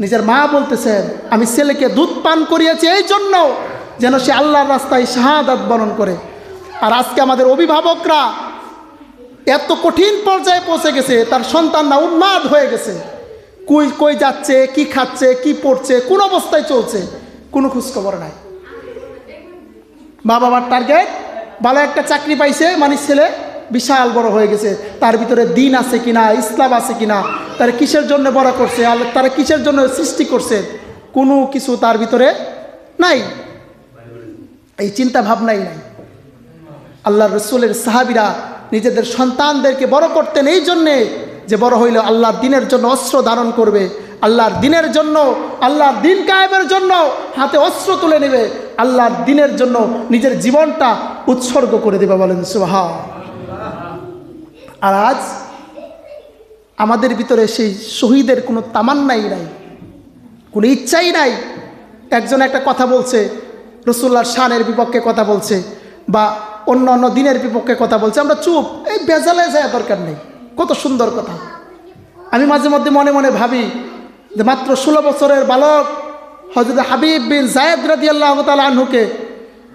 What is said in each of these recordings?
নিজের মা বলতেছেন, আমি ছেলেকে দুধ পান করিয়েছি এই জন্য যেন সে আল্লাহর রাস্তায় শাহাদাত বরণ করে। আর আজকে আমাদের অভিভাবকরা এত কঠিন পর্যায়ে পৌঁছে গেছে, তার সন্তানরা উন্মাদ হয়ে গেছে। কই কই যাচ্ছে, কি খাচ্ছে, কি পড়ছে, কোন অবস্থায় চলছে, কোনো খোঁজখবর নাই। মা বাবার টার্গেট ভালো একটা চাকরি পাইছে, মানে ছেলে বিশাল বড় হয়ে গেছে, তার ভিতরে দিন আছে কিনা, ইসলাম আছে কিনা, তারা কিসের জন্য বড় করছে, তারা কিসের জন্য সৃষ্টি করছে, কোনো কিছু তার ভিতরে নাই, এই চিন্তা ভাবনাই নাই। আল্লাহর রাসূলের সাহাবীরা নিজেদের সন্তানদেরকে বড় করতেন এই জন্যে যে বড় হইলে আল্লাহর দিনের জন্য অস্ত্র ধারণ করবে, আল্লাহর দিনের জন্য, আল্লাহর দিন কায়েমের জন্য হাতে অস্ত্র তুলে নেবে, আল্লাহর দিনের জন্য নিজের জীবনটা উৎসর্গ করে দেবে। বলেন সুবহান। আর আজ আমাদের ভিতরে সেই শহীদের কোনো তামান্নাই নাই, কোনো ইচ্ছাই নাই। একজন একটা কথা বলছে, রাসূলুল্লাহর শানের বিপক্ষে কথা বলছে বা অন্য অন্য দিনের বিপক্ষে কথা বলছে, আমরা চুপ, এই বেজালে যায় দরকার নেই। কত সুন্দর কথা। আমি মাঝে মধ্যে মনে মনে ভাবি যে মাত্র 16 বছরের বালক হযরত হাবিব বিন যায়েদ রাদিয়াল্লাহু তাআলা আনহুকে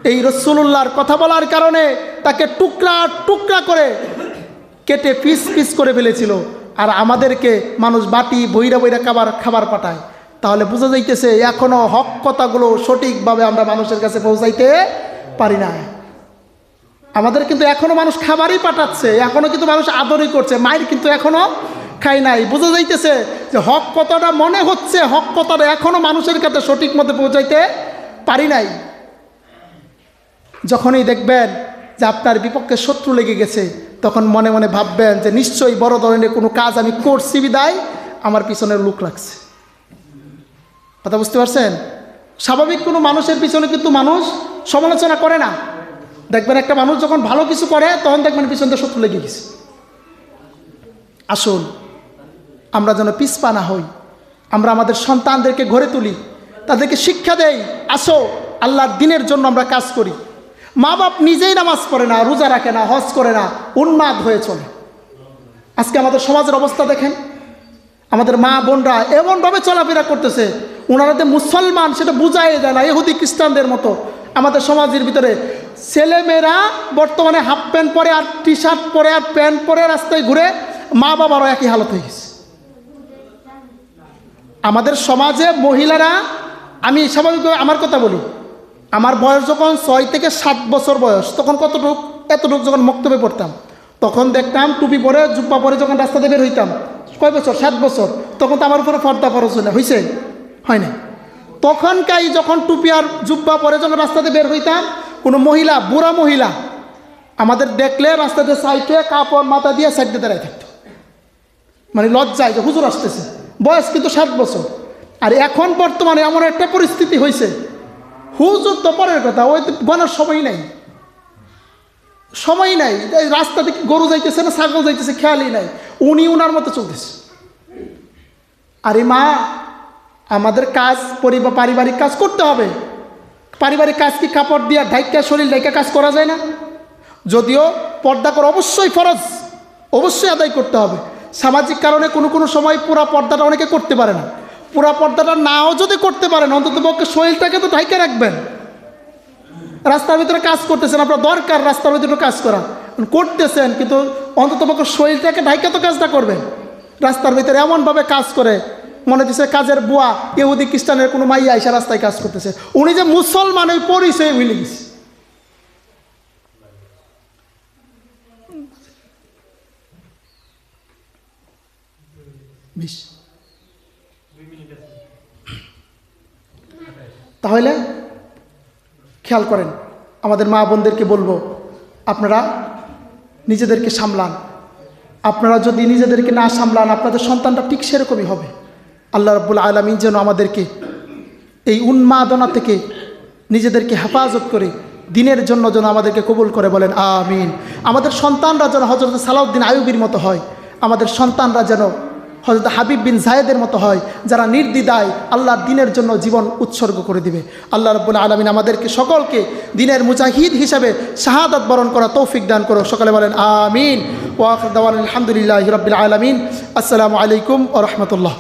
এই রাসূলুল্লাহর কথা বলার কারণে তাকে টুকরা টুকরা করে কেটে পিস পিস করে ফেলেছিল, আর আমাদেরকে মানুষ বাটি বইরা বইরা খাবার পাঠায়। তাহলে বোঝা যাইতেছে এখনও হক কথাগুলো সঠিকভাবে আমরা মানুষের কাছে পৌঁছাইতে পারি না। আমাদের কিন্তু এখনও মানুষ খাবারই পাঠাচ্ছে, এখনও কিন্তু মানুষ আদরই করছে, মায়ের কিন্তু এখনও খাই নাই। বোঝা যাইতেছে যে হক কথাটা মনে হচ্ছে, হক কথাটা এখনও মানুষের কাছে সঠিক মতে পৌঁছাইতে পারি নাই। যখনই দেখবেন যে আপনার বিপক্ষে শত্রু লেগে গেছে, তখন মনে মনে ভাববেন যে নিশ্চয়ই বড় ধরনের কোনো কাজ আমি করছি বিদায় আমার পিছনে লোক লাগছে। কথা বুঝতে পারছেন? স্বাভাবিক কোনো মানুষের পিছনে কিন্তু মানুষ সমালোচনা করে না। দেখবেন একটা মানুষ যখন ভালো কিছু করে তখন দেখবেন পিছনে শত্রু লেগে গেছে। আসুন আমরা যেন পিছপা না হই, আমরা আমাদের সন্তানদেরকে গড়ে তুলি, তাদেরকে শিক্ষা দেই, আসো আল্লাহর দিনের জন্য আমরা কাজ করি। মা বাপ নিজেই নামাজ পড়ে না, রোজা রাখে না, হজ করে না, উন্মাদ হয়ে চলে। আজকে আমাদের সমাজের অবস্থা দেখেন, আমাদের মা বোনরা এমনভাবে চলাফেরা করতেছে, ওনারা যে মুসলমান সেটা বুঝাই দেয় না, ইহুদি খ্রিস্টানদের মতো। আমাদের সমাজের ভিতরে ছেলেমেয়েরা বর্তমানে হাফ প্যান্ট পরে আর টি শার্ট পরে আর প্যান্ট পরে রাস্তায় ঘুরে, মা বাবারও একই হালত হয়ে গেছে। আমাদের সমাজে মহিলারা, আমি স্বাভাবিকভাবে আমার কথা বলি, আমার বয়স যখন 6 থেকে 7 বছর বয়স, তখন এতটুক যখন মক্তবে পড়তাম, তখন দেখতাম টুপি পরে জুব্বা পরে যখন রাস্তাতে বের হইতাম, কয় বছর, 7 বছর, তখন তো আমার উপরে পর্দা ফরজ হয়েছে, হয় না? তখনকাই যখন টুপি আর জুব্বা পরে যখন রাস্তাতে বের হইতাম, কোনো মহিলা, বুড়া মহিলা আমাদের দেখলে রাস্তাতে সাইডে কাপড় মাথা দিয়ে সাইডে দাঁড়ায় থাকতো, মানে লজ্জায় যে হুজুর আসতেছে। বয়স কিন্তু 7 বছর। আর এখন বর্তমানে এমন একটা পরিস্থিতি হয়েছে, হুজুর তো পরের কথা, ওই তো গণার সময় নাই, সময় নাই। রাস্তা থেকে গরু যাইতেছে না ছাগল যাইতেছে খেয়ালই নাই, উনি উনার মতো চলতেছে। আরে মা, আমাদের কাজ পারিবারিক কাজ করতে হবে। পারিবারিক কাজ কি কাপড় দিয়া ঢাইকা শরীর ঢাইকা কাজ করা যায় না? যদিও পর্দা করা অবশ্যই ফরজ, অবশ্যই আদায় করতে হবে। সামাজিক কারণে কোনো সময় পুরা পর্দাটা অনেকে করতে পারে না। পুরা পর্দাটা নাও যদি করতে পারেন, অন্তত পক্ষে শরীরটাকে তো ঢাইকা রাখবেন। রাস্তার ভিতরে কাজ করতেছেন, আপনার দরকার রাস্তার ভিতরে কাজ করা, করতেছেন, কিন্তু অন্তত পক্ষে শরীরটাকে ঢাইকা তো কাজটা করবেন। রাস্তার ভিতরে এমনভাবে কাজ করে মনে হচ্ছে কাজের বুয়া ইহুদি খ্রিস্টানের কোনো মাইয়া আইসা রাস্তায় কাজ করতেছে, উনি যে মুসলমান ওই পরিচয় ভুলে গেছে। তাহলে খেয়াল করেন, আমাদের মা বোনদেরকে বলবো, আপনারা নিজেদেরকে সামলান। আপনারা যদি নিজেদেরকে না সামলান, আপনাদের সন্তানটা ঠিক সেরকমই হবে। আল্লাহ রাব্বুল আলামিন যেন আমাদেরকে এই উন্মাদনা থেকে নিজেদেরকে হেফাজত করে দিনের জন্য যেন আমাদেরকে কবুল করে, বলেন আমিন। আমাদের সন্তানরা যেন হযরত সালাউদ্দিন আইয়ুবীর মতো হয়, আমাদের সন্তানরা যেন হযরত হাবিব বিন যায়েদের মতো হয়, যারা নির্দ্বিধায় আল্লাহর দিনের জন্য জীবন উৎসর্গ করে দিবে। আল্লাহ রাব্বুল আলামিন আমাদেরকে সকলকে দিনের মুজাহিদ হিসাবে শাহাদাত বরণ করা তৌফিক দান করো। সকলে বলেন আমিন। ওয়া আখিরু দাওয়ানা আলহামদুলিল্লাহি রাব্বিল আলামিন। আসসালামু আলাইকুম ওয়া রাহমাতুল্লাহ।